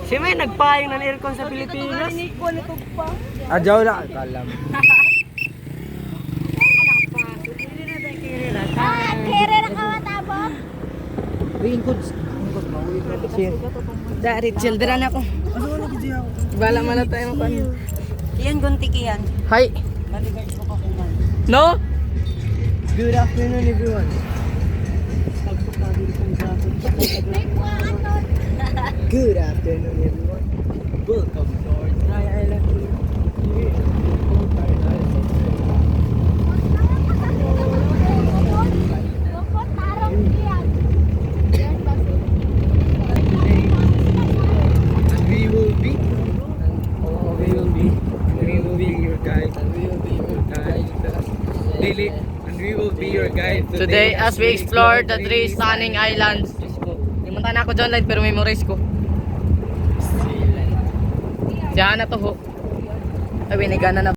Si May nagpayong ng aircon sa Pilipinas. Adyaw na. Kalam. Kere na kawatabo. Dari children ako. Bala man na tayo mo. Iyan guntiki yan. Hi. No? Good afternoon everyone. Good afternoon everyone. Welcome to our Dry Island. Today, as we explore the three stunning islands. Limunta na ako John Light pero memories ko. Diyan na to ho. Ay, binigana na.